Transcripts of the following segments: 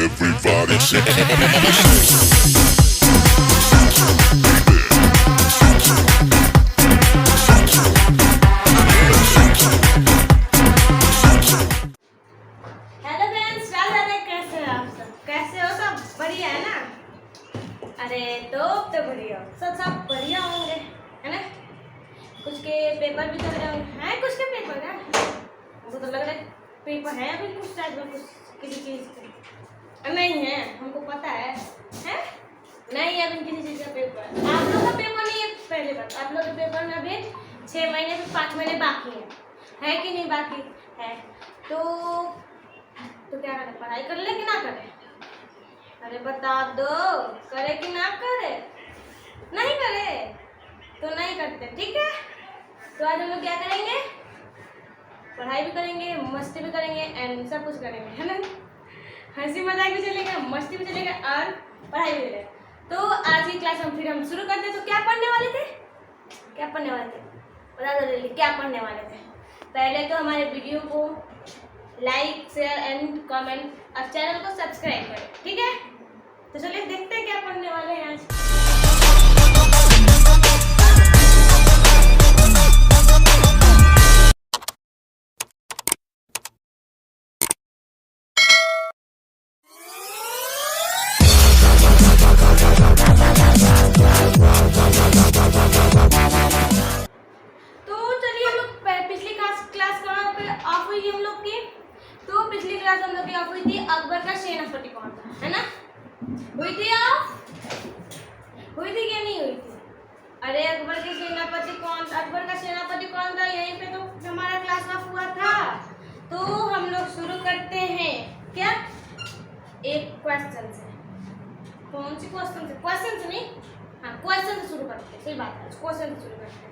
Everybody shake it. Hello friends, Radhe कैसे हैं आप सब? कैसे हो सब? बढ़िया है ना? अरे तो बढ़िया हो। सब बढ़िया होंगे, है ना? कुछ के पेपर भी चल रहे होंगे। हैं कुछ के पेपर है? हमको तो लग रहा है पेपर है अभी कुछ टाइप में, कुछ किसी चीज़ के नहीं है, हमको पता है नहीं है अभी किसी चीज़ का पेपर। आप लोग का पेपर नहीं है, पहले बात आप लोग के पेपर में अभी 6 महीने से 5 महीने बाकी है कि नहीं? बाकी है तो क्या करें? पढ़ाई कर ले कि ना करें? अरे बता दो, करे कि ना करे? नहीं करे तो नहीं करते, ठीक है? तो आज हम लोग क्या करेंगे? पढ़ाई भी करेंगे, मस्ती भी करेंगे एंड सब कुछ करेंगे, है ना? हंसी मजाक भी चलेगा, मस्ती भी चलेगा और पढ़ाई भी चलेगा। तो आज की क्लास हम शुरू करते हैं। तो क्या पढ़ने वाले थे? बता दो जल्दी, क्या पढ़ने वाले थे? पहले तो हमारे वीडियो को लाइक शेयर एंड कमेंट और चैनल को सब्सक्राइब करें, ठीक है? तो चलिए देखते हैं क्या पढ़ने वाले हैं आज। तो चलिए हम लोग पिछली क्लास कहाँ पे ऑफ हुई हम लोग की? तो पिछली क्लास हम लोग की ऑफ हुई थी अकबर का सेनापति कौन था, है ना? हुई थी ऑफ? हुई थी क्या नहीं हुई थी? अरे अकबर का सेनापति कौन था? यहीं पे तो हमारा क्लास ऑफ हुआ था। तो हम लोग शुरू करते हैं क्या? एक क्वेश्चन से। कौन सी क्वेश्चन से? क्वेश्चन से नहीं, हाँ क्वेश्चन से शुरू करते हैं। सही बात है, क्वेश्चन से शुरू करते हैं।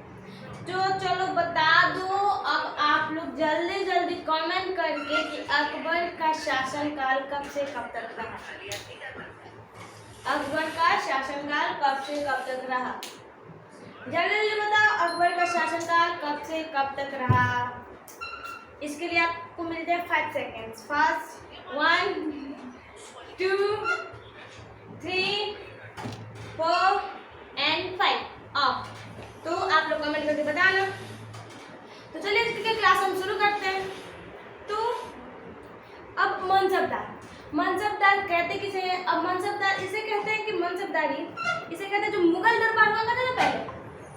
तो चलो बता दो अब आप लोग जल्दी कमेंट करके कि अकबर का शासनकाल कब से कब तक रहा? अकबर का शासनकाल कब से कब तक रहा? जल्दी बताओ, अकबर का शासनकाल कब से कब तक रहा? इसके लिए आपको मिलते हैं 5 सेकेंड्स। First 1 2 3 4 and 5 of. तो आप लोग कमेंट करके बताना। तो चलिए इसके क्लास हम शुरू करते हैं। तो अब मनसबदार कहते किसे हैं? अब मनसबदार इसे कहते हैं कि मनसबदारी इसे कहते हैं जो मुगल दरबार हुआ करता था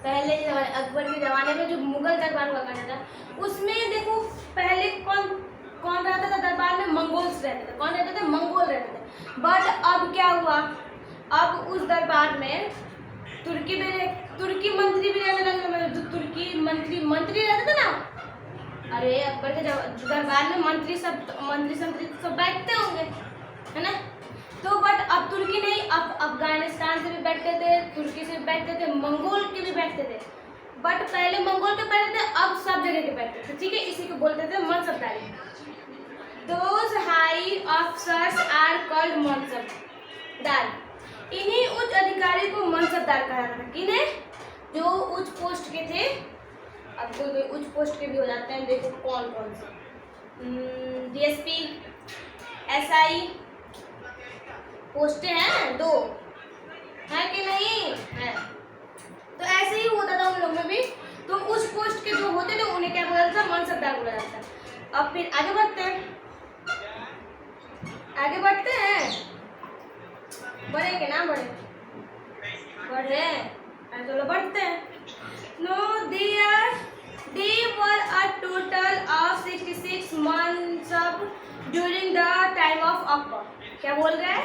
पहले के जमाने, अकबर के ज़माने में जो मुगल दरबार हुआ करता था उसमें देखो पहले कौन रहता था दरबार में? मंगोल्स रहते थे। कौन रहते थे? मंगोल रहते थे। बट अब क्या हुआ? अब उस दरबार में तुर्की मंत्री भी रहने लगे। जो तुर्की मंत्री रहते थे ना, अरे अकबर के दरबार में मंत्री सब बैठते होंगे, है ना? तो बट अब तुर्की नहीं, अब अफगानिस्तान से भी बैठते थे, तुर्की से भी बैठते थे, मंगोल के भी बैठते थे। बट पहले मंगोल के बैठते थे, अब सब जगह के बैठते थे, ठीक है? इसी को बोलते थे मनसबदारी। Those high officers are called mansabdar. इन्हीं उच्च अधिकारी को मनसबदार कहा जाता था। किन्हें? जो उच्च पोस्ट के थे। अब तो उच्च पोस्ट के भी हो जाते हैं, देखो कौन से? डीएसपी, एसआई पोस्टें हैं 2, है कि नहीं है? तो ऐसे ही होता था उन लोग में भी। तो उच्च पोस्ट के जो होते थे उन्हें क्या बोला जाता था? मनसबदार बोला जाता है। अब फिर आगे बढ़ते हैं। बढ़ेंगे ना? बढ़े चलो बढ़ते हैं। No they were a total of 66 months during the time of Akbar। क्या बोल रहा है?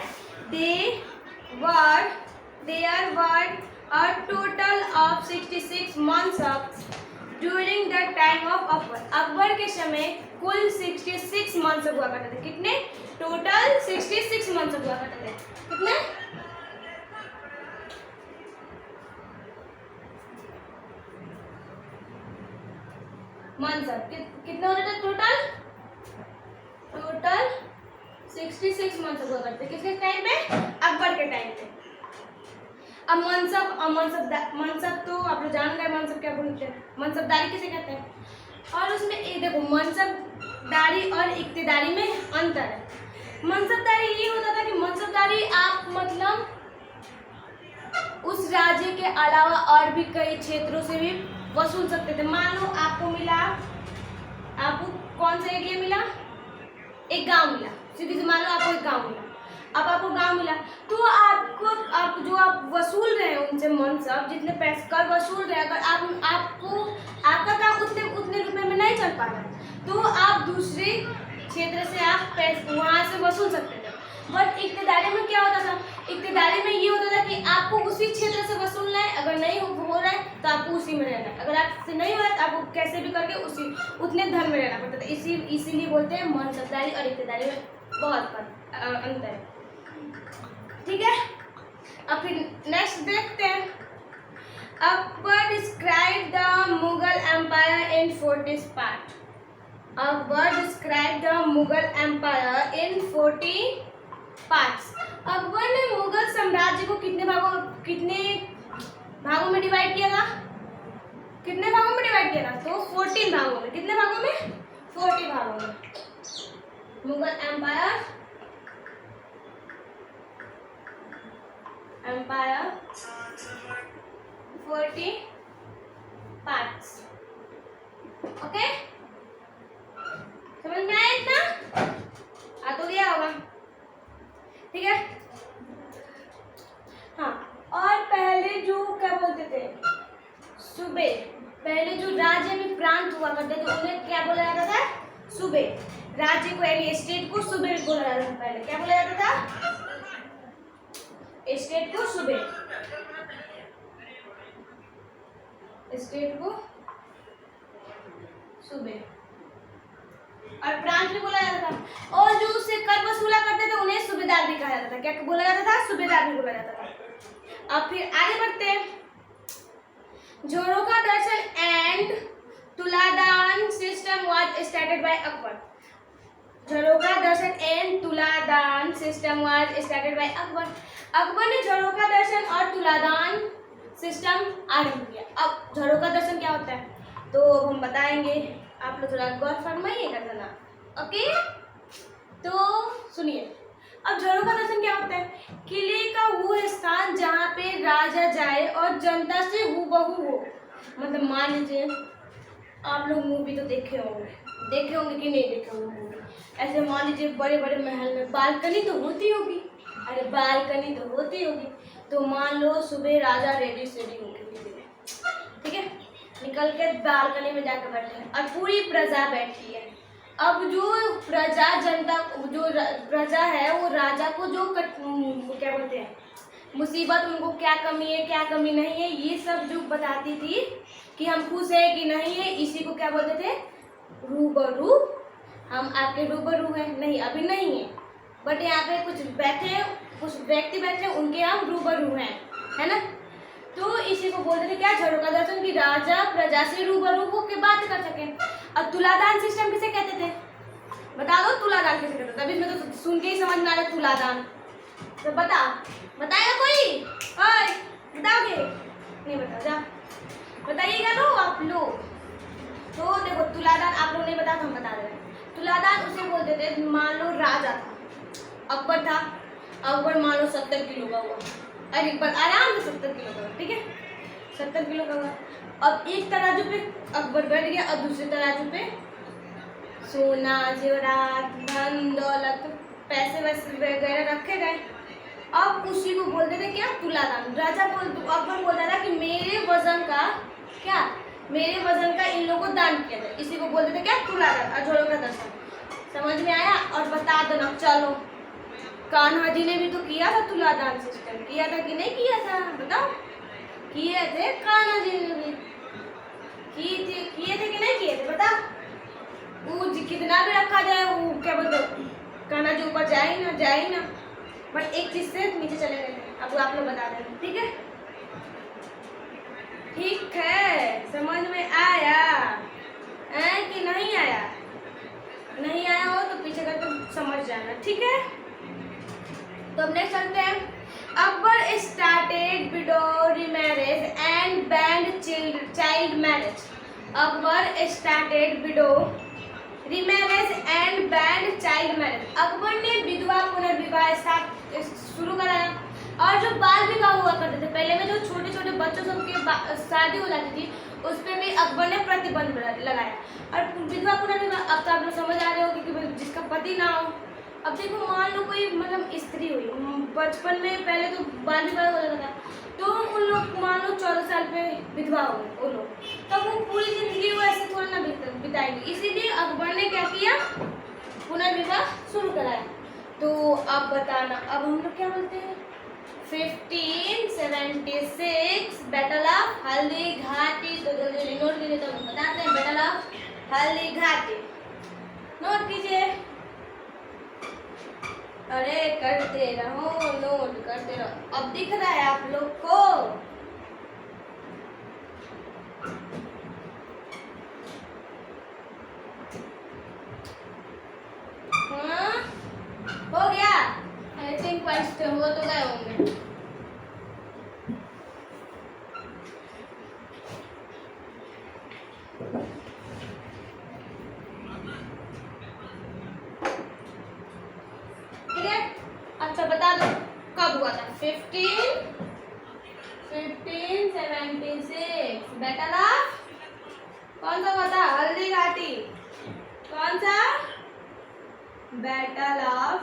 there were a total of 66 months during the time of Akbar। Akbar के समय कुल 66 मंथ्स हुआ करते थे। कितने? टोटल 66 मंथ्स हुआ करते थे। कितने? मंथ्स कितने होते थे टोटल 66 मंथ्स हुआ करते। किसके टाइम पे? अकबर के टाइम पे। अब मनसब तो आप लोग जान गए मनसब क्या बोलते हैं? मनसबदारी किसे कहते हैं? और उसमें एक देखो मनसबदारी और इक्तिदारी में अंतर है। मनसबदारी ये होता था के अलावा और भी कई क्षेत्रों से भी वसूल सकते थे। मान लो आपको मिला, आपको कौन सा एरिया मिला, एक गांव मिला, सीधी से मान लो आपको एक गांव मिला। अब आपको गांव मिला तो आप जो आप वसूल रहे हैं उनसे मनसब, जितने पैसे कर वसूल रहे हैं, अगर आपको आपका काम उतने रुपए में नहीं चल पा रहा है तो आप दूसरे क्षेत्र से आप पैसे वहाँ से वसूल सकते थे। बट इक्तेदारी में क्या होता था, इक्तेदारी में ये होता था कि आपको उसी क्षेत्र से वसूलना है, अगर नहीं हो रहा है तो आपको उसी में रहना है, अगर आपसे नहीं हो रहा है तो आपको कैसे भी करके उतने धन में रहना पड़ता था। इसीलिए बोलते हैं मनसबदारी और इक्तेदारी में बहुत अंतर है। ठीक है, अब फिर नेक्स्ट देखते हैं। Akbar describe the Mughal empire in 40 part. Akbar describe the Mughal empire in 40 parts. Akbar ने मुगल साम्राज्य को कितने भागों में डिवाइड किया था? कितने भागों में डिवाइड किया था? तो 14 भागों में। कितने भागों में? 40 भागों में। Mughal empire 40 parts. ओके, समझ में आया इतना? आ तो गया होगा। ठीक है, हाँ। और पहले जो क्या बोलते थे, सूबे, पहले जो राज्य में प्रांत हुआ करते थे उन्हें क्या बोला जाता था? सूबे। राज्य को यानी स्टेट को सूबे बोला जाता था। पहले क्या बोला जाता था? स्टेट को सूबे, स्टेट को सूबे, और प्रांत भी बोला जाता था। और जो उससे कर वसूला करते थे उन्हें सूबेदार भी कहा जाता था। क्या बोला जाता था? सूबेदार भी बोला जाता था। अब फिर आगे बढ़ते हैं। Jharokha darshan and tuladan system was started by Akbar. Jharokha darshan and tuladan system was started by Akbar. Akbar ने झरोखा दर्शन और तुलादान सिस्टम आरंभ किया। अब झरोखा दर्शन क्या होता है तो हम बताएंगे, आप लोग थोड़ा गौर फरमाइएगा जरा। ओके, तो सुनिए। अब झरोखा दर्शन क्या होता है? किले का वो स्थान जहाँ पे राजा जाए और जनता से हूबहू हो। मतलब मान लीजिए आप लोग मूवी तो देखे होंगे कि नहीं देखे होंगे मूवी। ऐसे मान लीजिए बड़े बड़े महल में बालकनी तो होती होगी, अरे बालकनी तो होती होगी। तो मान लो सुबह राजा रेडी होके, ठीक है, निकल के बालकनी में जाकर बैठे हैं और पूरी प्रजा बैठी है। अब जो प्रजा जनता, जो प्रजा है वो राजा को जो क्या बोलते हैं मुसीबत, उनको क्या कमी है क्या कमी नहीं है, ये सब जो बताती थी कि हम खुश है कि नहीं है, इसी को क्या बोलते थे? रूबरू। हम आपके रूबरू हैं? नहीं, अभी नहीं है, बट यहाँ पे कुछ व्यक्ति बैठे हैं, उनके हम रूबरू हैं, है ना। तो इसी को बोलते थे क्या? झरोखा दर्शन, की राजा प्रजा से रूबरू होकर बात कर सके। अब तुलादान सिस्टम किसे कहते थे? बता दो, तुलादान किसे कहते थे? अभी मैं तो सुन के ही समझ में आ रहा तुलादान। तो बताएगा कोई? बताओगे? नहीं बता, जा बताइएगा लो आप लोग। तो देखो तुलादान आप लोग नहीं बता तो हम बता दे रहे हैं। तुलादान उसे बोलते थे, मान लो राजा था, अकबर था, अकबर मान लो 70 किलो का हुआ, अरे पर आराम से 70 किलो का, ठीक है, 70 किलो का हुआ। अब एक तराजू पे अकबर बैठ गया और दूसरे तराजू पे सोना जेवरात धन दौलत पैसे वैसे वगैरह रखे गए। अब उसी को बोलते थे क्या? तुलादान। अकबर बोलता था कि मेरे वजन का इन लोगों को दान किया जाए, इसी को बोलते थे क्या? तुलादान और झरोखा दर्शन। समझ में आया? और बता दो ना, चलो कान्हा जी ने भी तो किया था तुलादान सिस्टम, किया था कि नहीं किया था? बताओ, किए थे कान्हा जी ने भी, किए थे कि नहीं किए थे? बताओ। वो कितना भी रखा जाए वो क्या बोलते, कान्हा जी ऊपर जाए ही ना, बट एक चीज से नीचे चले गए थे। अब आप लोग बता देंगे, ठीक है? ठीक है, समझ में आया कि नहीं आया? नहीं आया हो तो पीछे करके समझ जाना, ठीक है? तो अब नेक्स्ट चलते हैं। Akbar started window remarriage and band child marriage. Akbar started window remarriage and band child marriage. Akbar ने विधवा पुनर्विवाह शुरू कराया। और जो बाल विवाह हुआ करते थे पहले में, जो छोटे छोटे बच्चों सबके शादी हो जाती थी, उस पर भी अकबर ने प्रतिबंध लगाया। और विधवा पुनर्विवाह, अब तो आप लोग समझ आ रहे हो कि जिसका पति ना हो। अब देखो, मान लो कोई मतलब स्त्री हुई, बचपन में पहले तो बाल विवाह हो जाता था, तो उन लोग मान लो 14 साल पे विधवा हो गए वो लोग, तब वो पूरी जिंदगी वो ऐसे थोड़ा ना बिताएंगे। इसीलिए अकबर ने क्या किया, पुनर्विवाह शुरू कराया। तो अब बताना, अब हम लोग क्या बोलते हैं, 1576 बैटल ऑफ हल्दी घाटी। तो जल्दी नोट कीजिए, तो बताते हैं battle of Haldi Ghati, note कीजिए। अरे करते रहो, नोट करते रहो। अब दिख रहा है आप लोग को? हाँ हो गया, आई थिंक क्वेश्चन हो तो गए होंगे। अच्छा बता दो कब हुआ था? 1576 बैटल ऑफ कौन सा हुआ था? हल्दी घाटी। कौन सा? Battle of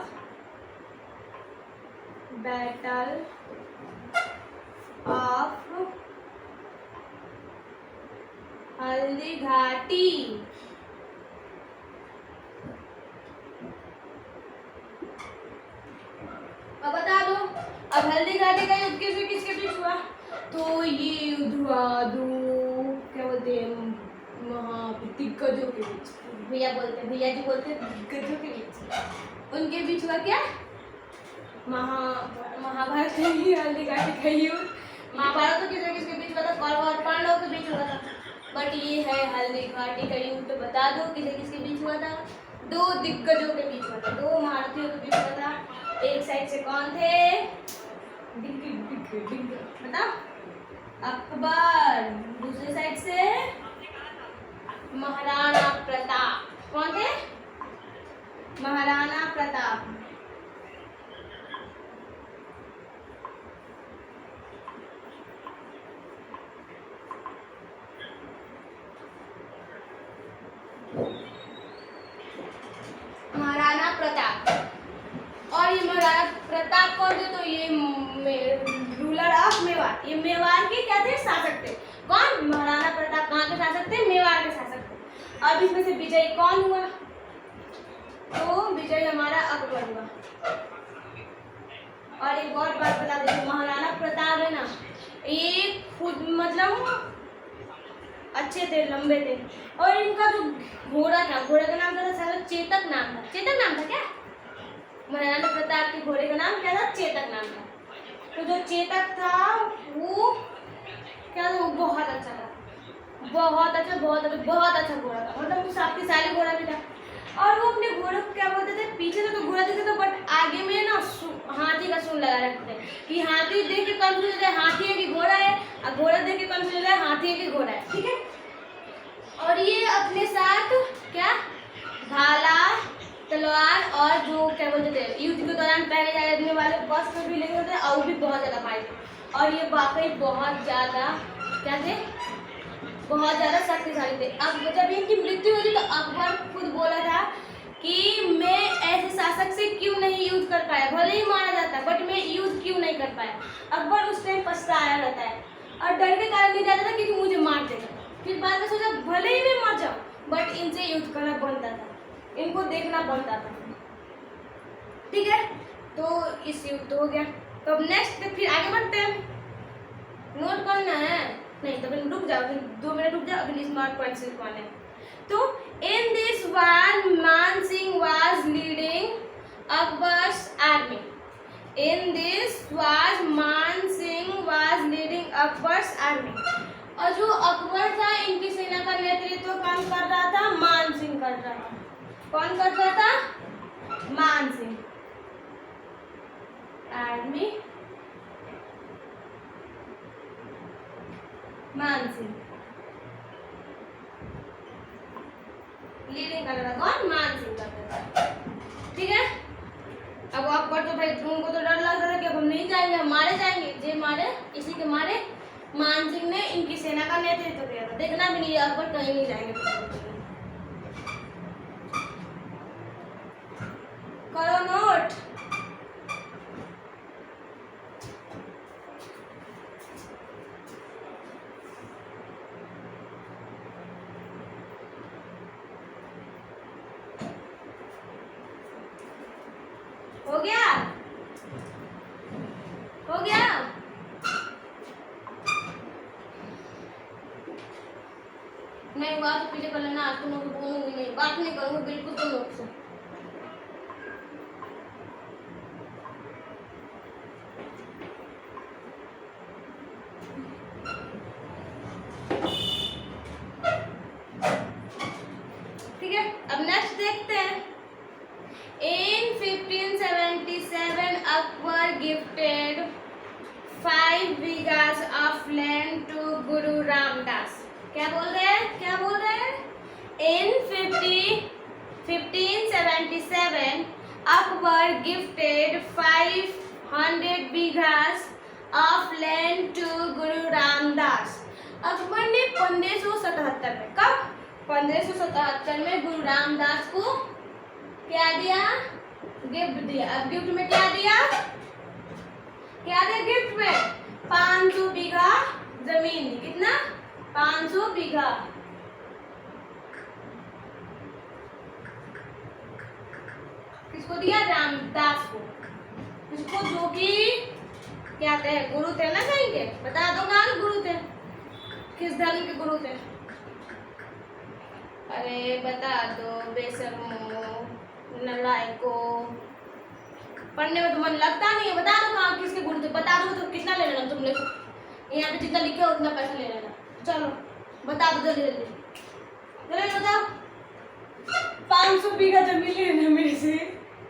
Haldi Ghati. अब बता दो, अब हल्दी घाटी का युद्ध किसके बीच हुआ? तो ये युद्ध हुआ क्या बोलते हैं, दिग्गजों के बीच। भैया जी बोलते हैं दिग्गजों के बीच। उनके बीच हुआ क्या? महाभारत हल्दी घाटी का युद्ध। महाभारत तो किसके बीच हुआ था? कौरव और पांडवों के बीच हुआ था। बट ये है हल्दी घाटी का युद्ध। तो बता दो किसके बीच हुआ था? दो दिग्गजों के बीच हुआ था, दो महारथियों के बीच हुआ था। एक साइड से कौन थे? बताओ, अकबर। दूसरे साइड से महाराणा प्रताप। कौन थे? महाराणा प्रताप। महाराणा प्रताप। और ये महाराणा प्रताप कौन थे? तो ये रूलर ऑफ मेवाड़। ये मेवाड़ के क्या थे? शासक थे। कौन? महाराणा प्रताप। कहाँ के शासक थे? मेवाड़ के शासक थे। अब इसमें से विजयी कौन हुआ? तो विजयी हमारा अकबर हुआ। और एक और बात बता देती हूँ, महाराणा प्रताप है ना, ये खुद मतलब अच्छे थे, लंबे थे। और इनका जो घोड़ा था, घोड़े का नाम क्या था? शायद चेतक नाम था। चेतक नाम था क्या? महाराणा प्रताप के घोड़े का नाम क्या था? चेतक नाम था। तो जो चेतक था वो क्या था? वो बहुत अच्छा था, बहुत अच्छा घोड़ा था। मतलब वो शक्तिशाली घोड़ा भी था। और वो अपने घोड़े को क्या बोलते थे? पीछे से तो घोड़ा देते थे, बट आगे में ना हाथी का सूंड लगा रखते थे कि हाथी देख के कंफ्यूज हो जाए हाथी है कि घोड़ा है, और घोड़ा देख के कंफ्यूज हो जाए हाथी है कि घोड़ा है। ठीक है। और ये अपने साथ क्या? भाला, तलवार और जो क्या बोलते थे युद्ध के दौरान पहने जाने वाले वस्त्र भी लेके होते, और भी बहुत ज्यादा भाई थे। और ये वाकई बहुत ज्यादा क्या थे? बहुत ज्यादा शक्तिशाली थे। अब जब इनकी मृत्यु हुई तो अकबर खुद बोला था कि मैं ऐसे शासक से क्यों नहीं युद्ध कर पाया, भले ही मारा जाता बट मैं युद्ध क्यों नहीं कर पाया। अकबर उस टाइम पछताया रहता है और डर के कारण नहीं जाता था क्योंकि मुझे मार देगा। फिर बाद में सोचा भले ही मैं मर जाऊं बट इनसे युद्ध करना बनता था, इनको देखना बनता था। ठीक है, तो इस युद्ध हो गया। तो अब नेक्स्ट फिर आगे बढ़ते हैं। नोट करना है नहीं तो फिर रुक जाओ, फिर 2 मिनट रुक जाओ, अभी स्मार्ट पॉइंट्स लिखवाने। तो इन this war Man Singh was leading Akbar's army. In this war Man Singh was leading Akbar's army. और जो अकबर था इनकी सेना का नेतृत्व कौन कर रहा था? मान सिंह कर रहा था। कौन कर रहा था? मान सिंह। आर्मी मान सिंह लीडिंग कर रहा था। कौन? मान सिंह कर रहा था। ठीक है। अब अकबर तो भाई उनको तो डर लग रहा था कि अब हम नहीं जाएंगे, हमारे इसी के मारे मान सिंह ने इनकी सेना का नेतृत्व किया था। देखना भी नहीं, अकबर कहीं नहीं जाएंगे। करो नोट। हो गया? हो गया? नहीं बात तो पीछे कर लेना, आज तुम लोग बोलूंगी नहीं, बात नहीं करूंगी बिल्कुल तुम लोग से। ठीक है, अब नेक्स्ट देखते हैं। In 1577, Akbar gifted 5 बीघास of land to Guru Ramdas. क्या बोल रहे हैं? क्या बोल रहे हैं? In 1577, Akbar gifted 500 बीघास of land to Guru Ramdas. Akbar ने 1577 में, कब? 1577 में गुरु रामदास को क्या दिया? गिफ्ट दिया। अब गिफ्ट में क्या दिया? क्या दिया गिफ्ट में? 500 बीघा जमीन दी। कितना? 500 बीघा। किसको दिया? रामदास को। किसको? जो कि क्या थे? गुरु थे ना कहीं के। बता दो ना गुरु थे, किस धर्म के गुरु थे? अरे बता दो बेशर्मो, नलायको, पढ़ने में तो मन लगता नहीं है। बता दो कहाँ किसके गुरु थे? बता दो तो कितना ले लेना तुम लोग, यहाँ पे जितना लिखे उतना पैसा ले लेना। चलो बता दो जल्दी जल्दी, जल्दी बताओ। 500 बीघा जमीन ले लेना मेरे से,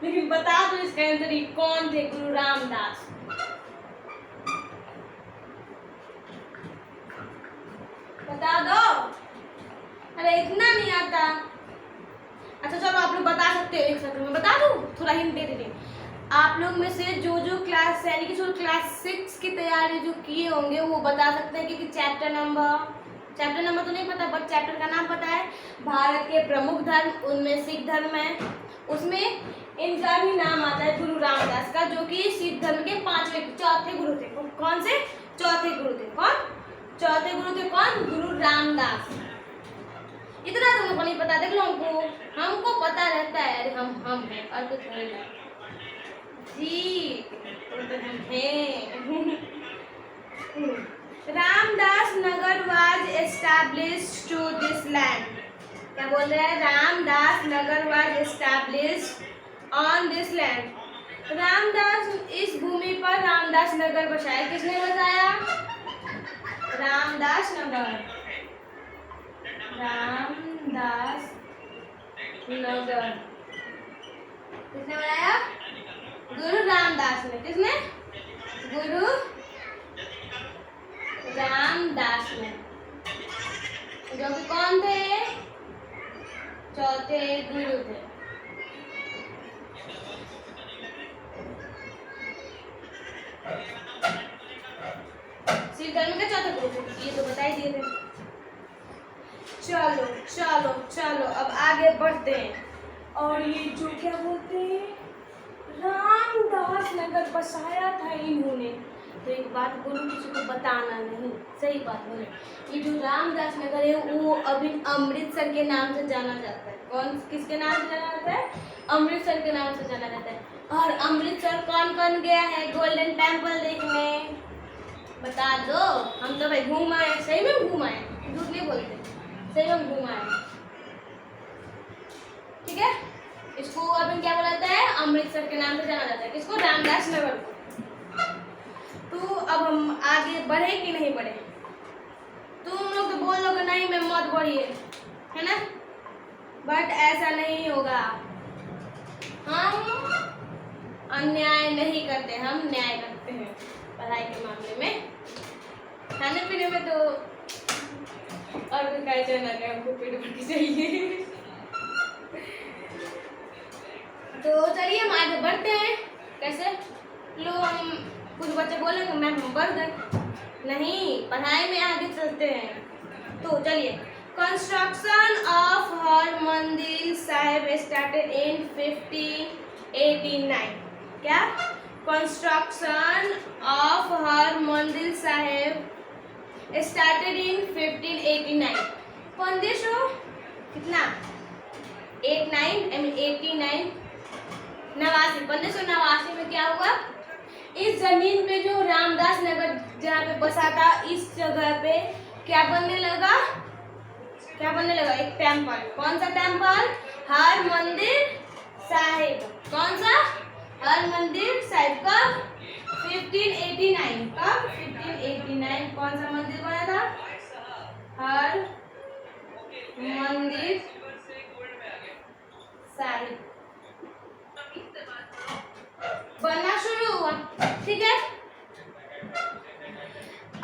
लेकिन बता दो इसका आंसर ही कौन थे? गुरु रामदास। बता दो। अरे इतना नहीं आता। अच्छा चलो आप लोग बता सकते हो एक साथ, मैं बता दूं? थोड़ा हिंट दे दीजिए। आप लोग में से जो क्लास यानी कि जो क्लास 6 की तैयारी जो किए होंगे वो बता सकते हैं कि चैप्टर नंबर तो नहीं पता, बट चैप्टर का नाम पता है। भारत के प्रमुख धर्म, उनमें सिख धर्म है, उसमें इनका भी नाम आता है गुरु रामदास का, जो कि सिख धर्म के चौथे गुरु थे। कौन से? चौथे गुरु थे। कौन? चौथे गुरु थे। कौन? गुरु रामदास। इतना तुम लोग को नहीं पता। देख लो, हमको पता रहता है। अरे हम हैं और कुछ नहीं है जी, तो हम हैं। Ramdas Nagar was established to this land. क्या बोल रहे हैं? Ramdas Nagar was established on this land. Ramdas, इस भूमि पर रामदास नगर बसाया। किसने बसाया? रामदास नगर। रामदास नगर किसने बनाया? गुरु रामदास ने। किसने? गुरु रामदास ने, जो कि कौन थे? चौथे गुरु थे। सिख धर्म के चौथे गुरु थे, ये तो बता ही दिए थे। चलो चलो चलो अब आगे बढ़ते हैं। और ये जो क्या बोलते हैं, रामदास नगर बसाया था इन्होंने। तो एक बात बोलूं, किसी को बताना नहीं। सही बात बोले। ये जो रामदास नगर है वो अभी अमृतसर के नाम से जाना जाता है। कौन किसके नाम से जाना जाता है? अमृतसर के नाम से जाना जाता है। और अमृतसर कौन कौन गया है गोल्डन टेम्पल देखने? बता दो। हम तो भाई घूम आए, सही में घूम आए, झूठ नहीं बोलते, सही में घूम आए। ठीक है, इसको अपन क्या बोला जाता है? अमृतसर के नाम से जाना जाता है। किसको? रामदास नगर को। तो अब हम आगे बढ़े कि नहीं बढ़े? तुम लोग तो बोलोगे नहीं मैं मत बढ़िए, है ना? बट ऐसा नहीं होगा। हम अन्याय नहीं करते, हम न्याय करते हैं पढ़ाई के मामले में। खाने पीने में तो और कोई कहते ना कि हमको पेट भर के चाहिए। तो चलिए हम आगे बढ़ते हैं। कैसे? लो हम कुछ बच्चे बोलेंगे मैम हम बढ़ गए, नहीं, पढ़ाई में आगे चलते हैं। तो चलिए, कंस्ट्रक्शन ऑफ हर मंदिर साहिब स्टार्टेड इन 1589। क्या? कंस्ट्रक्शन ऑफ हर मंदिर साहिब स्टार्टेड इन 1589। 1589 में क्या हुआ? इस जमीन पे जो रामदास नगर जहाँ पे बसा था, इस जगह पे क्या बनने लगा? एक टेम्पल। कौन सा टेम्पल? हर मंदिर साहिब। कौन सा? हर मंदिर साहिब। कब? 1589। कब? 1589। कौन सा मंदिर बना था? हर मंदिर साहिब बनना शुरू हुआ। ठीक है,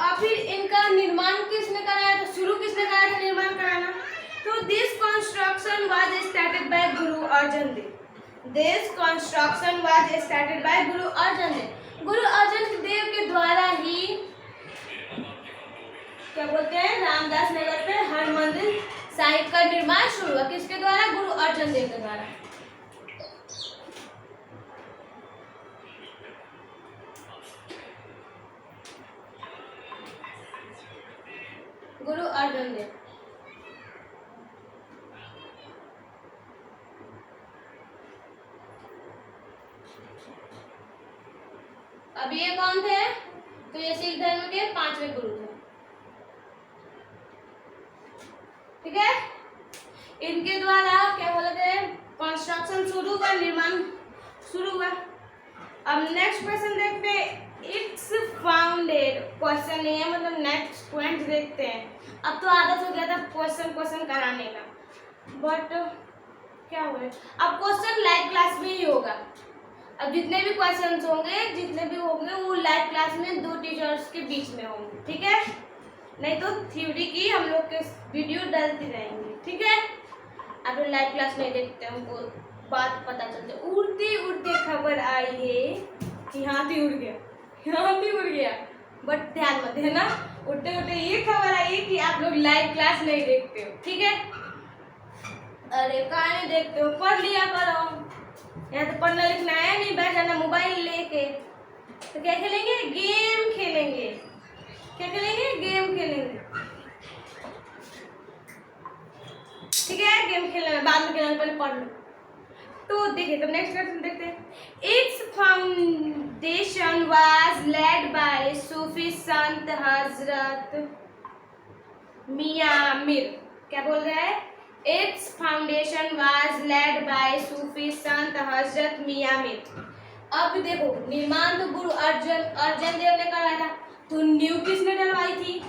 और फिर इनका निर्माण किसने कराया था? शुरू किसने कराया था निर्माण कराना? तो this construction was started by Guru Arjan Dev. This construction was started by Guru Arjan देव। गुरु अर्जन देव के द्वारा ही क्या बोलते हैं, रामदास नगर पे हर मंदिर साहिब का निर्माण शुरू हुआ। किसके द्वारा? गुरु अर्जन देव के द्वारा। गुरु अर्जन देव। अब ये कौन थे? तो ये सिख धर्म के 5वें गुरु थे। ठीक है, इनके द्वारा क्या बोलते हैं, कंस्ट्रक्शन शुरू हुआ, निर्माण शुरू हुआ। अब नेक्स्ट क्वेश्चन देखते हैं। इट्स फाउंडेड, क्वेश्चन ये मतलब नेक्स्ट पॉइंट देखते हैं। अब तो आदत हो गया था क्वेश्चन कराने का, बट क्या हुआ, अब क्वेश्चन लाइव क्लास में ही होगा। अब जितने भी क्वेश्चंस होंगे वो लाइव क्लास में 2 टीचर्स के बीच में होंगे। ठीक है, नहीं तो थ्योरी की हम लोग के वीडियो डालती रहेंगे। ठीक है, अब लाइव क्लास में देखते हैं, हमको बात पता चलती है। उड़ती उड़ती खबर आई है कि हाथी उड़ गया, बट ध्यान मत देना, उड़ते उड़ते ये खबर आई है कि आप लोग लाइव क्लास नहीं देखते हो। ठीक है, अरे कहाँ नहीं देखते हो, पढ़ लिया करो। यहाँ तो पढ़ना लिखना है नहीं, बैठ जाना मोबाइल लेके। तो क्या खेलेंगे? गेम खेलेंगे। क्या खेलेंगे? गेम खेलेंगे। ठीक है, गेम खेलना बाद में खेलना, पहले पढ़ लो। तो देखिए, तो नेक्स्ट क्वेश्चन देखते हैं। Its foundation was laid by Sufi Sant Hazrat Mian Mir. क्या बोल रहा है? Its foundation was laid by Sufi Sant Hazrat Mian Mir. अब देखो, निर्माण तो गुरु अर्जन देव ने कराया था, तो नींव किसने डलवाई थी?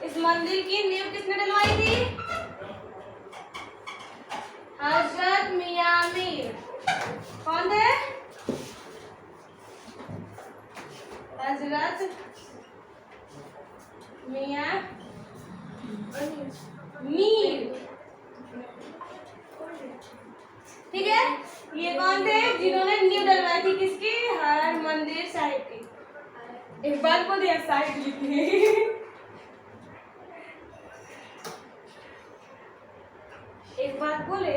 इस मंदिर की नींव किसने डलवाई थी? हजरत मियां मीर। कौन थे? हजरत मियां मीर। ठीक है, ये कौन थे जिन्होंने नींव डलवाई थी? किसकी? हर मंदिर साहिब की। एक बात बोल दिया, साहिब लिखी। एक बात बोले,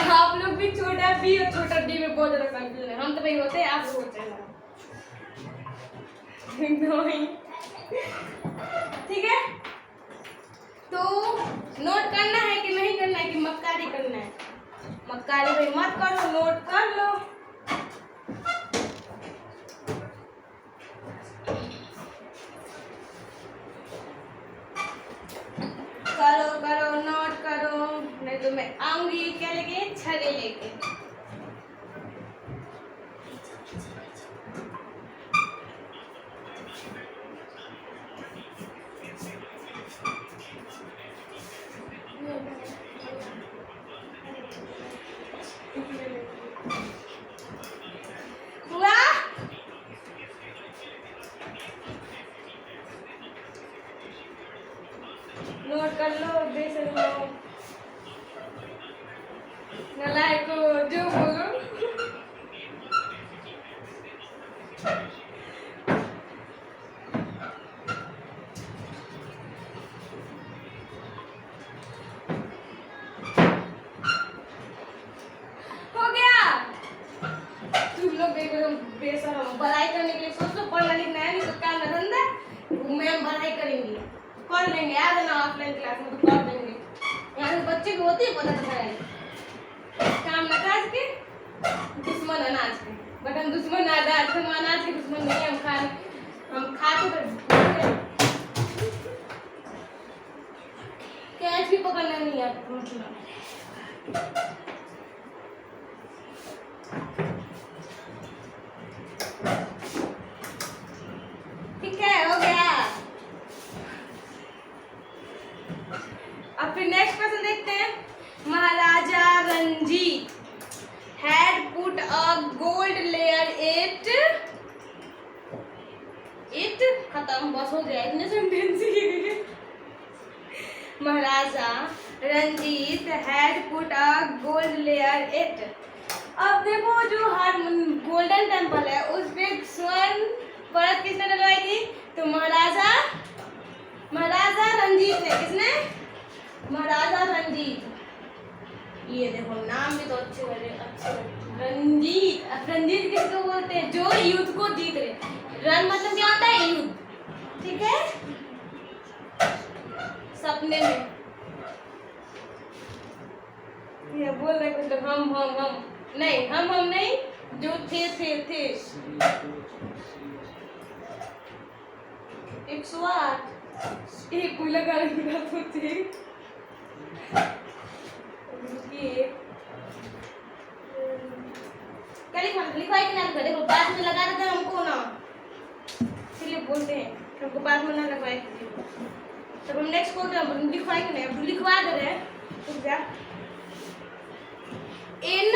आप लोग भी छोटा बी और छोटा डी में बहुत ज्यादा कंफ्यूजन है। हम तो भाई होते हैं, आप लोग होते हैं। ठीक है, तो नोट करना है कि नहीं करना है, कि मक्कारी करना है? मक्कारी भाई मत करो, नोट कर लो। करो नोट करो, नहीं तो मैं आऊंगी क्या लेके? छड़ी लेके। हुआ? नोट कर लो, बेसन लो। नलायक को जो बोलो। बेशरम पढ़ाई करने के लिए सोच लो, पढ़ना लिखना है नहीं तो काम ना धंधा, घूमे हम पढ़ाई करेंगे, कर लेंगे, आ जाना ऑफलाइन क्लास में तो कर देंगे। यहाँ से बच्चे भी होती है पता तो है काम न काज के दुश्मन अनाज के, बट हम दुश्मन अनाज, हम अनाज के दुश्मन नहीं, हम खाते कैच भी पकड़ना नहीं आता। ठीक है, हो गया। अब फिर नेक्स्ट क्वेश्चन देखते हैं। महाराजा Ranjit had put a gold layer it खत्म, बस हो गया, इतने सेंटेंस ही। Maharaja Ranjit had put a gold layer it। अब देखो जो हर गोल्डन टेम्पल है उस पे स्वर्ण परत किसने डलवाई थी? तो महाराजा रंजीत ने। किसने? महाराजा रंजीत। ये देखो नाम भी तो अच्छे रंजीत। अब रंजीत किसको बोलते हैं? जो युद्ध को जीत रहे। रन मतलब क्या होता है? युद्ध। ठीक है, सपने में ये बोल रहे कुछ लोग हम नहीं, हम नहीं, जो थे 108 एक कोई लगा रही बात होती है। क्या लिखवाई कि ना लिखवाई? देखो बाद में लगा देते हैं हमको ना, इसलिए बोलते हैं हमको बाद में ना लगवाए। तब हम नेक्स्ट बोलते हैं लिखवाई कि नहीं, अब लिखवा दे रहे हैं। तो क्या इन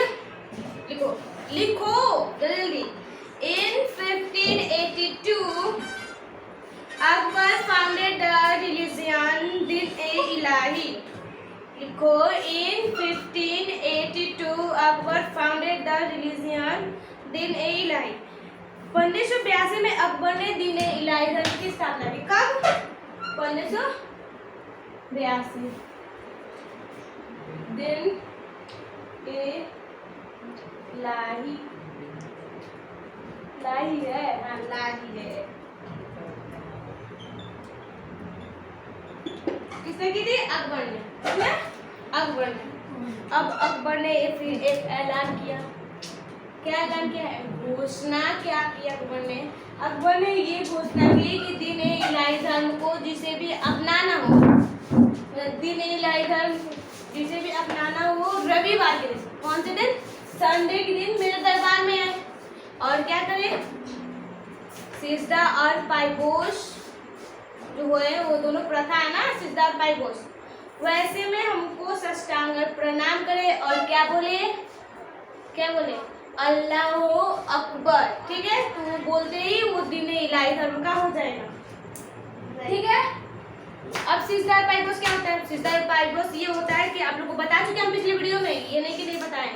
लिखो जल्दी। In 1582 Akbar founded the religion Din-e-Ilahi. लिखो in 1582 Akbar founded the religion Din-e-Ilahi. 1582 में अकबर ने दिन-ए-इलाही धर्म की स्थापना की। कब? 1582 दिन-ए-इलाही लाही है, हाँ लाही है। किसने की थी? अकबर ने। किसने? अकबर ने। अब अकबर ने फिर एक ऐलान किया। क्या ऐलान किया है? घोषणा क्या की अकबर ने? अकबर ने ये घोषणा की कि दिन-ए-इलाही धर्म को जिसे भी अपनाना हो, दिन-ए-इलाही धर्म जिसे भी अपनाना हो रविवार के दिन, कौन से दिन? संडे के दिन मेरे दरबार में आए और क्या करें? सिजदा और पायपोश जो है वो दोनों प्रथा है ना, सिजदा और पायपोश, वैसे में हमको साष्टांग प्रणाम करे और क्या बोले? अल्लाह अकबर। ठीक है, तो वो बोलते ही वो दिन-ए-इलाही धर्म का हो जाएगा। ठीक है, अब सिजदा और पायपोश क्या होता है? सिजदा और पायपोश ये होता है कि आप लोग को बता चुके हम पिछले वीडियो में, ये नहीं कि नहीं बताएं।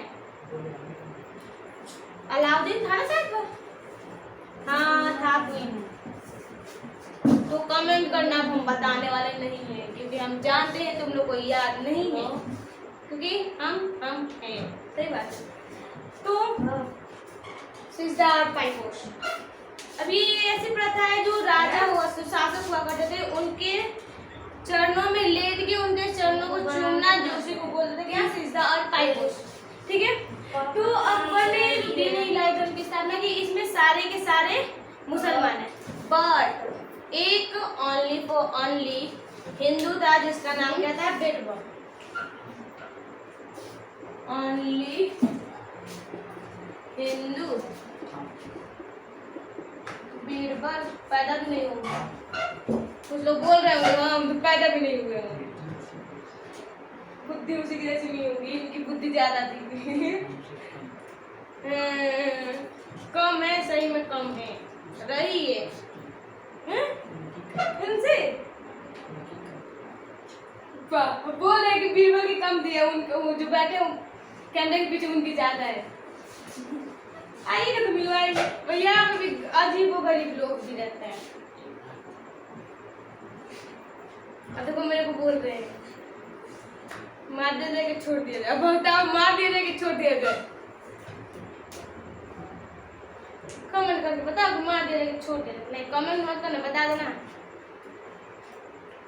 अलाउद्दीन था ना शायद वो? हाँ था कोई, तो कमेंट करना, हम बताने वाले नहीं है क्योंकि हम जानते हैं तुम लोग को याद नहीं है, क्योंकि हम हैं। सही बात है। तो सिजदा और पायपोश अभी ऐसी प्रथा है जो राजा हुआ, शासक हुआ करते थे, उनके चरणों में लेट के उनके चरणों को चूमना, जोशी को बोलते थे क्या? सिजदा और पायपोश। ठीक है, तो अकबर ने दिन-ए-इलाही धर्म की स्थापना की। इसमें सारे के सारे मुसलमान हैं, बट एक ओनली हिंदू था जिसका नाम क्या था? बीरबल। ओनली हिंदू बीरबल पैदा भी नहीं हुआ। कुछ लोग बोल रहे होंगे हम तो पैदा भी नहीं हुए होंगे, बुद्धि उसी की जैसी नहीं होगी, इनकी बुद्धि ज्यादा थी। कम है, सही में कम है, रही है इनसे। बोल रहे कि बीरबल की कम दी है, उनको वो जो बैठे कैमरे के पीछे उनकी ज्यादा है। आइएगा तो मिलवाएंगे। भैया यहाँ पे भी अजीब व गरीब लोग भी रहते हैं। अब देखो मेरे को बोल रहे हैं मार दे दे के छोड़ दिया जाए। अब बताओ मार दे दे के छोड़ दिया जाए? कम करके बताओ, घुमा दे रहे छोटे, नहीं कमेंट मत करना, बता देना,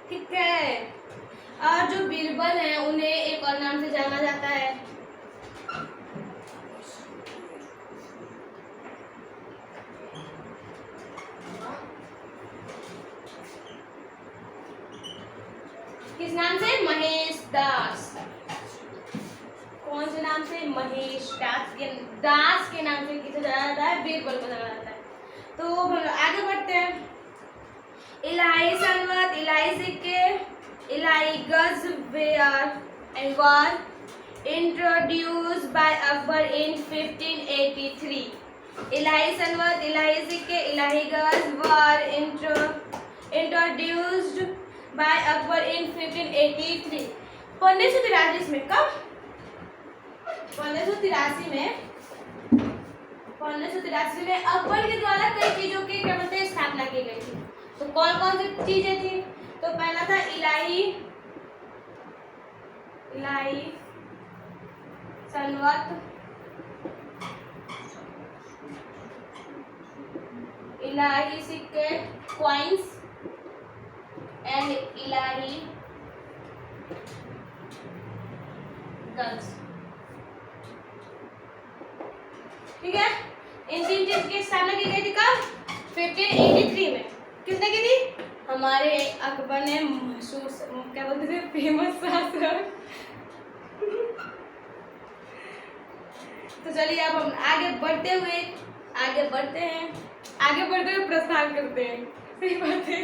ठीक है। और जो बीरबल है उन्हें एक और नाम से जाना जाता है, किस नाम से? महेश दास। कौन से नाम से? महेश दास के नाम से किसे जाना जाता है? बीरबल को जाना जाता है। तो हम आगे बढ़ते हैं। इलाही सनवत इलाही सिक्के इलाही गज वर इंट्रोड्यूस्ड बाय अकबर इन 1583। इलाही सनवत इलाही सिक्के इलाही गज वर इंट्रोड्यूस्ड बाय अकबर इन 1583। 1583 में कब? 1583 में अकबर के द्वारा कई चीजों की क्या बोलते हैं स्थापना की गई थी। तो कौन कौन सी चीजें थी? तो पहला था इलाही सनवत इलाही सिक्के कॉइन्स एंड इलाही गज, ठीक है। इन तीन चीज की स्थापना की गई थी कब? 1583 में। किसने की थी? हमारे अकबर ने, मशहूर क्या बोलते थे, फेमस शासक। तो चलिए अब हम आगे बढ़ते हुए प्रस्थान करते हैं। सही बात है।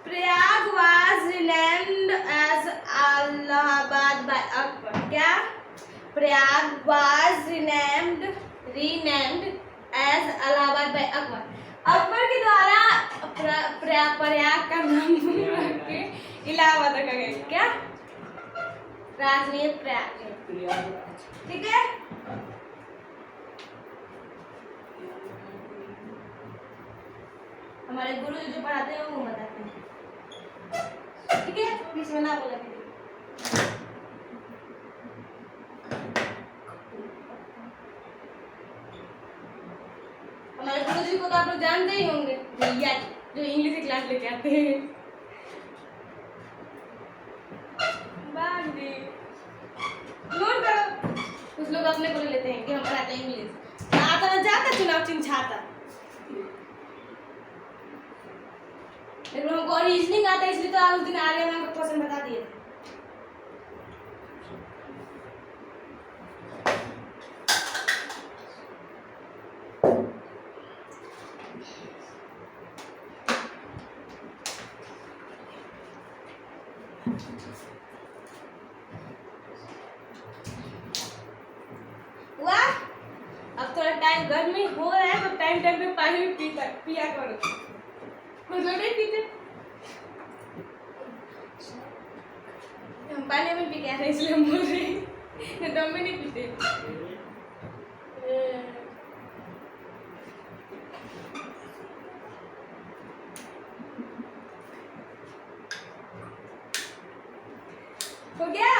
Prayag was renamed as Allahabad by Akbar। क्या? Prayag was renamed as Allahabad by Akbar। Akbar के द्वारा प्रयाग का नाम रख के इलाहाबाद रखा गया। क्या? राजनीति प्रयाग, ठीक है। हमारे गुरु जो पढ़ाते हैं वो बताते हैं, ठीक है। बीच में ना बोला कीजिए। हमारे गुरु जी को तो आप लोग जानते ही होंगे, भैया जो इंग्लिश की क्लास लेके आते हैं। नोट करो, कुछ लोग अपने को लेते हैं कि हम पढ़ाते हैं इंग्लिश, आता ना जाता चुनाव चिन्ह छाता, लेकिन हमको रीजनिंग आता है, इसलिए तो आज उस दिन आर्य मैम का क्वेश्चन बता दिए। वाह, अब थोड़ा टाइम गर्मी हो रहा है तो टाइम पे पानी भी पिया करो। कुछ लोग नहीं पीते, हम पानी में पी के आ रहे हैं इसलिए हम बोल रहे हैं, नहीं तो हम भी नहीं पीते। हो गया?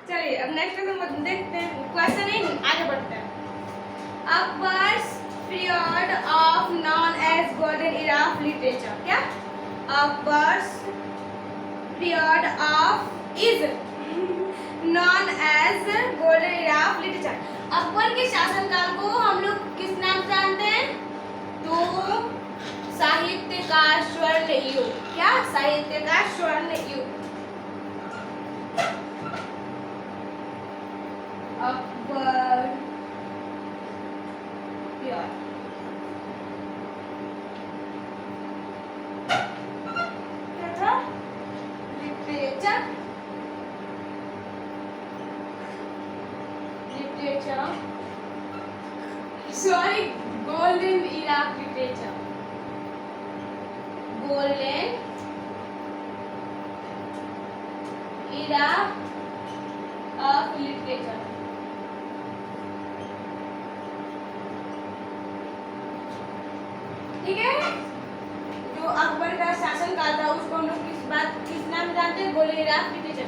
चलिए अब नेक्स्ट क्वेश्चन देखते हैं। क्वेश्चन ही आगे बढ़ते हैं। Akbar's period of known as golden era of literature. क्या? Akbar's period of is known as golden era of literature. Akbar के शासनकाल को हम लोग किस नाम से जानते हैं? तो साहित्य का स्वर्ण युग। क्या? साहित्य का स्वर्ण युग। अकबर पीरियड क्या था? Literature sorry, golden era of literature. Golden era of literature। ठीक है, जो अकबर का शासनकाल था उसको हम लोग किस नाम से जानते हैं? Golden era of literature.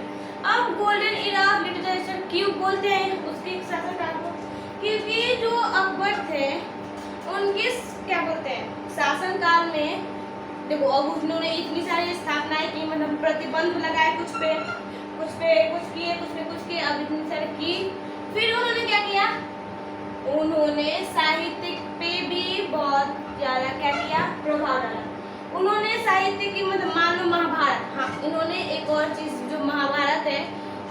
अब गोल्डन एरा ऑफ लिटरेचर क्यों बोलते हैं उसके शासनकाल को? क्योंकि जो अकबर थे उनके क्या बोलते हैं शासनकाल में, देखो अब उन्होंने इतनी सारी स्थापनाएं की, मतलब प्रतिबंध लगाए कुछ पे कुछ किए, कुछ पे कुछ किए, अब इतनी सारी की। फिर उन्होंने क्या किया? उन्होंने साहित्य पे भी बहुत ज्यादा क्या किया? प्रभाव डाला। उन्होंने साहित्य की, मतलब मान लो महाभारत, हाँ इन्होंने एक और चीज जो महाभारत है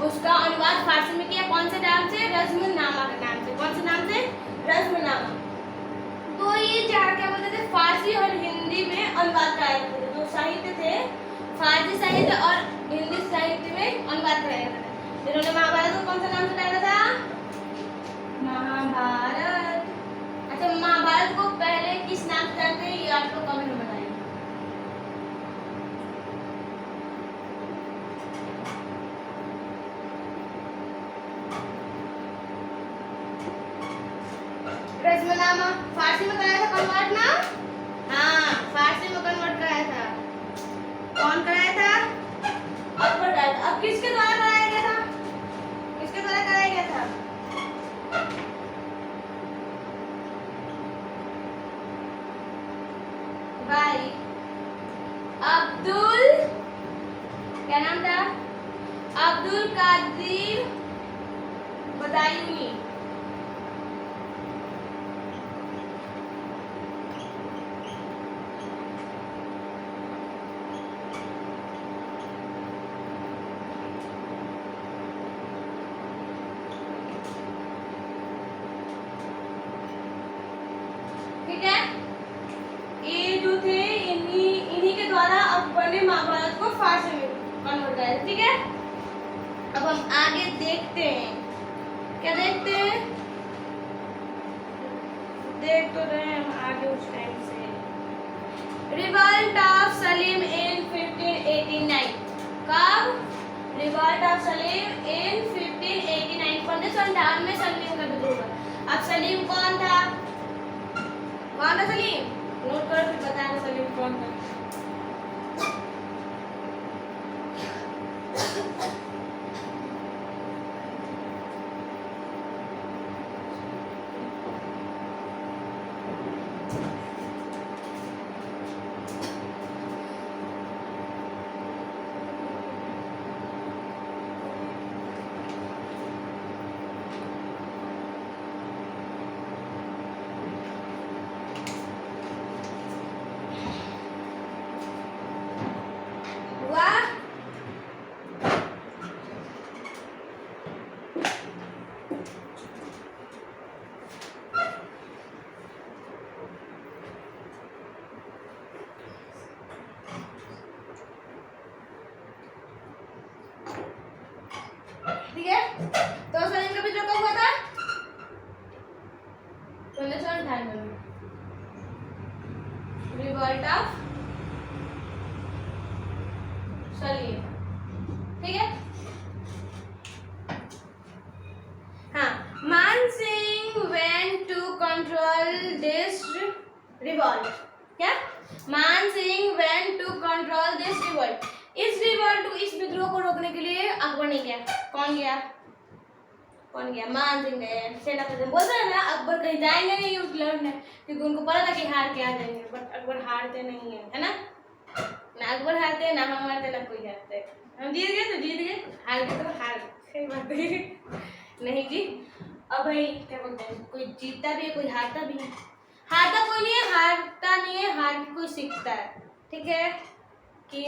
उसका अनुवाद फारसी में किया। कौन से नाम से? रज़्मनामा के नाम से। कौन से नाम से? रज़्मनामा। तो ये चार क्या बोलते थे? फारसी और हिंदी में अनुवाद कराया करते थे। जो साहित्य थे फारसी साहित्य और हिंदी साहित्य में अनुवाद कराया करते थे। जिन्होंने महाभारत को कौन सा नाम से डाला था? महाभारत। अच्छा, महाभारत को पहले किस नाम से जानते हैं? ये आप लोग कमेंट में बताइए। रज़्मनामा फारसी में कराया था कन्वर्ट ना? हाँ, फारसी में कन्वर्ट कराया था। कौन कराया था? अकबर कराया था। अब किसके द्वारा कराया गया था? किसके द्वारा कराया गया था? भाई अब्दुल, क्या नाम था? अब्दुल कादिर बदायूनी। ठीक है, ये जो थे इन्हीं के द्वारा अकबर ने महाभारत को फारसी में कन्वर्ट किया। ठीक है, अब हम आगे देखते हैं। क्या देखते हैं? देख तो रहे हैं हम आगे उस टाइम से। रिवॉल्ट ऑफ सलीम इन 1589। कब? रिवॉल्ट ऑफ सलीम इन 1589। 1558 में सलीम का विद्रोह हुआ। अब सलीम कौन था? कौन था सलीम? नोट करो फिर बताना सलीम कौन था। ठीक है, तो सलीम का विद्रोह कब हुआ था? 1598 में। Revolt of Salim. ठीक है, हाँ, Man Singh went to control this revolt. क्या? Man Singh went to control this revolt. इस रिवॉल्ट, इस विद्रोह को रोकने के लिए अकबर ने गया। कौन गया? कौन गया? मान सिंह गए। सेनापति बोलते हैं ना अकबर कहीं जाएंगे नहीं युद्ध लड़ने, क्योंकि उनको पता था कि हार के आ जाएंगे। बट अकबर हारते नहीं है ना? ना अकबर हारते, ना हम हारते, ना कोई हारते। हम जीत गए तो जीत गए, हार गए तो हार गए। बात नहीं जी। अब भाई क्या बोलते हैं, कोई जीतता भी है, कोई हारता भी है। हारता कोई नहीं है, हारता नहीं है, हार के कोई सीखता है। ठीक है, कि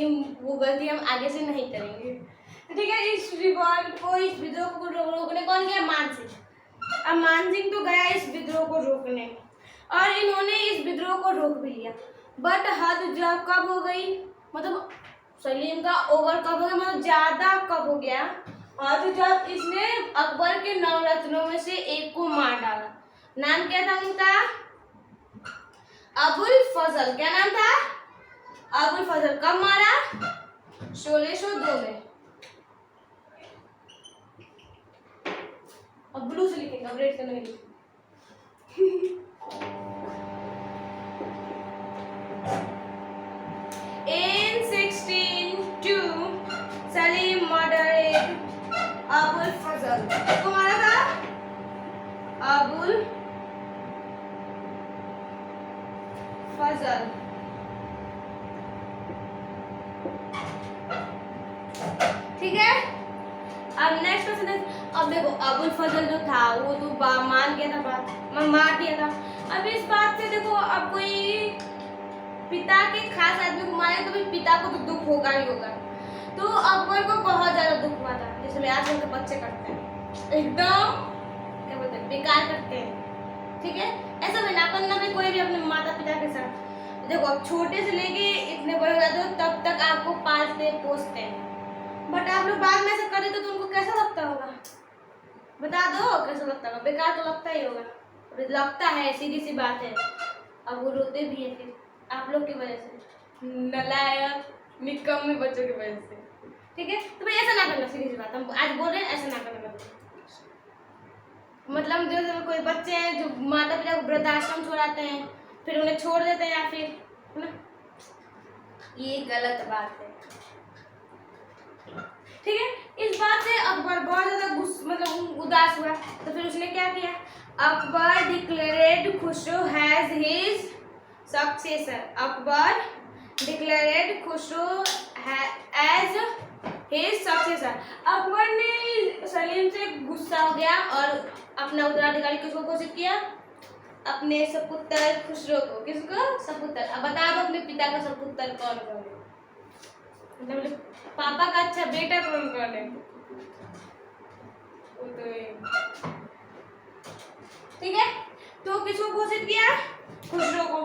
वो गलती हम आगे से नहीं करेंगे। ठीक है, इस रिवॉल्ट को, इस विद्रोह को रोकने कौन गया? मान सिंह। अब मान सिंह तो गया इस विद्रोह को रोकने, और इन्होंने इस विद्रोह को रोक भी लिया। बट हद जब कब हो गई, मतलब सलीम का ओवर कब हो गया, मतलब ज्यादा कब हो गया? हद जब इसने अकबर के नवरत्नों में से एक को मार डाला। नाम क्या था उनका? अबुल फजल। क्या नाम था? अबुल फजल। कब मारा? 1602 में। अब ब्लू से लिखेंगे, अब रेड से नहीं लिखेंगे। In 1602 सलीम मर्डरेड अबुल फजल। किसको मारा था? अबुल फजल। ठीक है, अब नेक्स्ट क्वेश्चन है। अब देखो अबुल फजल जो था वो तो मान गया था, बात मार दिया था। अब इस बात से देखो, अब कोई पिता के खास आदमी को मारे तो भी पिता को तो दुख होगा ही होगा। तो अकबर को बहुत ज्यादा दुख हुआ था, जिसमें आजकल के बच्चे करते हैं, एकदम क्या बोलते हैं, बेकार करते हैं। ठीक है, ऐसा भी ना करना भी कोई भी अपने माता पिता के साथ। देखो अब छोटे से लेके इतने बड़े हो जाते हो तब तक आपको पालते पोसते हैं, बट आप लोग बाद में ऐसा कर देते तो उनको कैसा लगता होगा? बता दो कैसा लगता होगा? बेकार तो लगता ही होगा, लगता है, सीधी सी बात है। अब वो रोते भी है फिर आप लोग की वजह से, नलायक निकम्मे बच्चों की वजह से। ठीक है, तो भाई ऐसा ना करना, सीधी सी बात हम आज बोल रहे हैं, ऐसा ना करना। मतलब जो कोई बच्चे हैं जो माता पिता को वृद्धाश्रम छोड़ाते हैं फिर उन्हें छोड़ देते हैं, या फिर है ना, ये गलत बात है। ठीक है, इस बात से अकबर बहुत ज्यादा मतलब उदास हुआ, तो फिर उसने क्या किया? Akbar declared Khusro has his successor. Akbar declared Khusro as his successor. Akbar ने सलीम से गुस्सा हो गया और अपना उत्तराधिकारी किसको घोषित किया? अपने सपुत्र खुसरो को। किसको? सपुत्र। अब बता दो अपने पिता का सपुत्र कौन कौन है? मतलब पापा का अच्छा बेटा कौन कौन है? ठीक है, तो किसको घोषित किया? खुसरो को।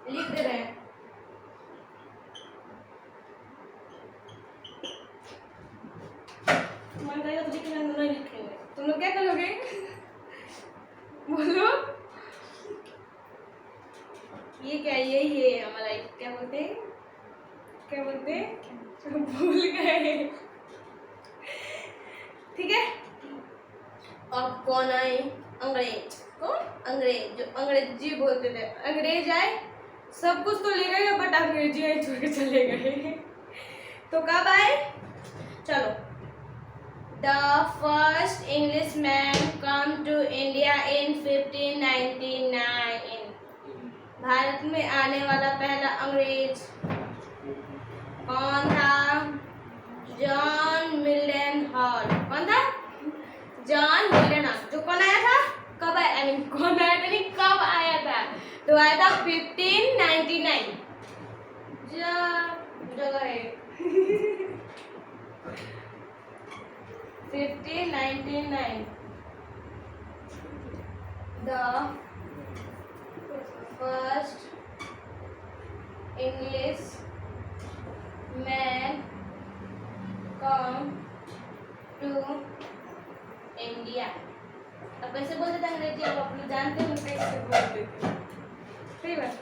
लिख दे रहे हैं। मन करेगा तो लिखेंगे, नहीं लिखेंगे। तुम लोग क्या करोगे? बोलो। ये क्या? यही है हमारा, क्या बोलते हैं, क्या बोलते हैं, भूल गए। ठीक है, अब कौन आए? अंग्रेज। कौन? अंग्रेज, जो अंग्रेजी बोलते थे। अंग्रेज आए, सब कुछ तो ले गए बट अंग्रेजी आए छोड़ के चले गए। तो कब आए? चलो, the first Englishman come to India in 1599। Bharat में आने वाला पहला अंग्रेज कौन था? John Mildenhall. कौन था? John Mildenhall. जो कौन आया था? कब आया? आई मीन कौन आया था, नहीं कब आया था? तो आया था 1599। जगह है 1599। The first English man come to India। अब कैसे बोलते थे अंग्रेजी? अब आप लोग जानते हैं कैसे बोलते थे, सही बात।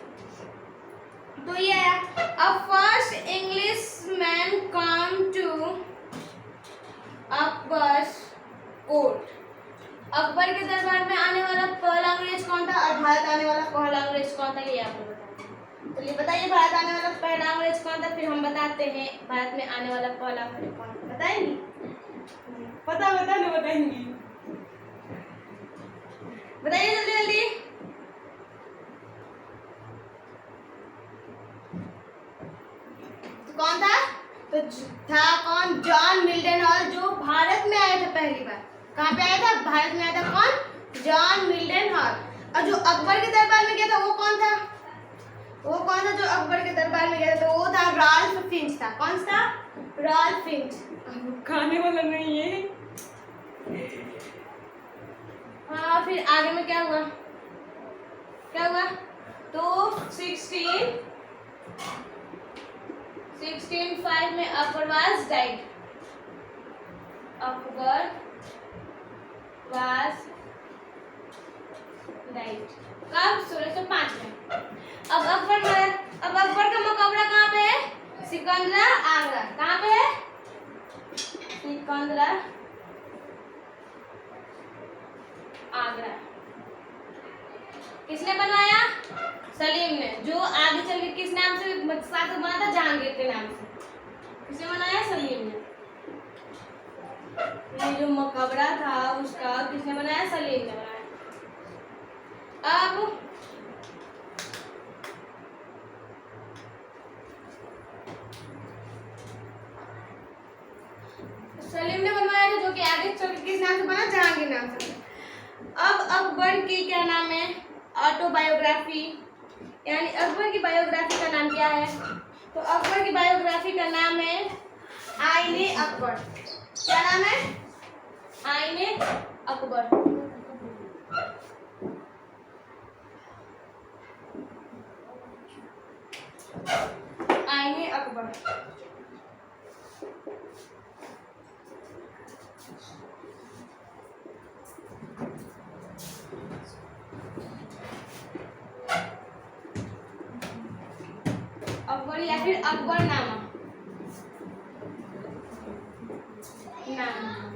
तो ये आया, a first Englishman come to Akbar's court. Akbar के दरबार में आने वाला पहला अंग्रेज कौन था और भारत आने वाला पहला अंग्रेज कौन था, ये आपको बताइए। चलिए बताइए, भारत आने वाला पहला अंग्रेज कौन था, फिर हम बताते हैं भारत में आने वाला पहला अंग्रेज कौन था। बताएंगी? पता बताने बताएंगी, बताइए जल्दी जल्दी। तो कौन था? तो था कौन? जॉन मिल्टन हॉल, जो भारत में आया था पहली बार। कहाँ पे आया था? भारत में आया था। कौन? John Milton hall. और जो अकबर के दरबार में गया था वो कौन था? वो कौन था जो अकबर के दरबार में गया था? तो वो था रॉल्फ फिंच था। कौन था? Ralph Finch. खाने वाला नहीं है। हाँ, फिर आगे में क्या हुआ? क्या हुआ? तो 1605 में Akbar was died. Akbar was died कब? 1605 में। अब अकबर मरा। अब अकबर का मकबरा कहाँ पे है? सिकंदरा, आगरा। कहाँ पे है? सिकंदरा, आगरा। किसने बनवाया? सलीम ने, जो आगे चल के किस नाम से शासक बना था? जहांगीर के नाम से। किसने बनाया? सलीम ने। ये जो मकबरा था उसका किसने बनाया? सलीम ने बनाया। अब सलीम ने बनवाया था, जो कि आगे चल के किस नाम से बना? जहांगीर नाम से। अब अकबर की क्या नाम है? ऑटोबायोग्राफी, यानी अकबर की बायोग्राफी का नाम क्या है? तो अकबर की बायोग्राफी का नाम है आईने अकबर। क्या नाम है? आईने अकबर। आईने अकबर। अकबर या फिर अकबरनामा नाम।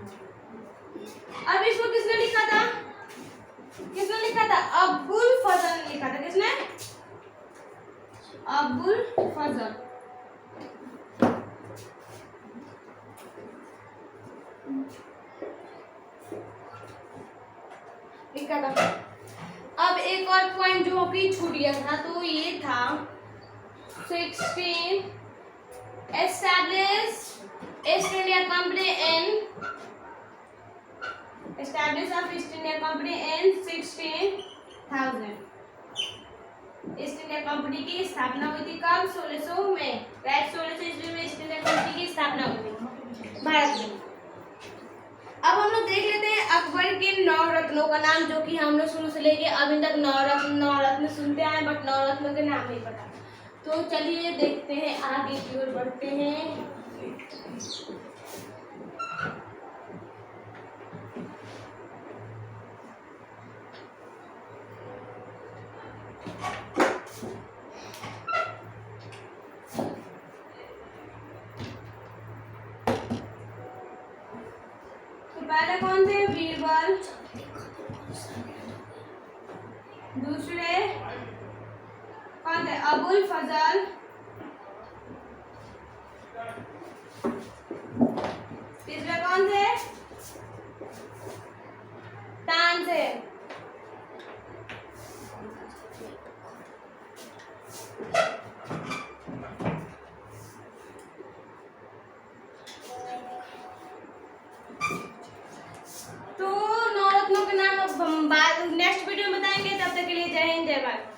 अब इसको किसने लिखा था? किसने लिखा था? अबुल फजल ने लिखा था। किसने? अबुल फजल लिखा था। अब एक और पॉइंट जो अभी छूट गया था, तो ये था 16 establish East India Company in establish of East India Company in 16,000। East India company की स्थापना हुई थी कब? 1600 में। राइट, 1600 ईस्वी में ईस्ट इंडिया कंपनी की स्थापना हुई थी भारत में। अब हम लोग देख लेते हैं अकबर के 9 रत्नों का नाम, जो कि हम लोग शुरू से लेके अभी तक 9 रत्न सुनते आए, बट 9 रत्नों के नाम नहीं पता। तो चलिए देखते हैं, आगे की ओर बढ़ते हैं। तो पहले कौन थे? बीरबल। दूसरे कौन थे? अबुल फजल। तीसरे कौन थे? तानसेन। तो 9 रत्नों के नाम अब हम बाद नेक्स्ट वीडियो में बताएंगे। तब तक के लिए जय हिंद, जय भारत।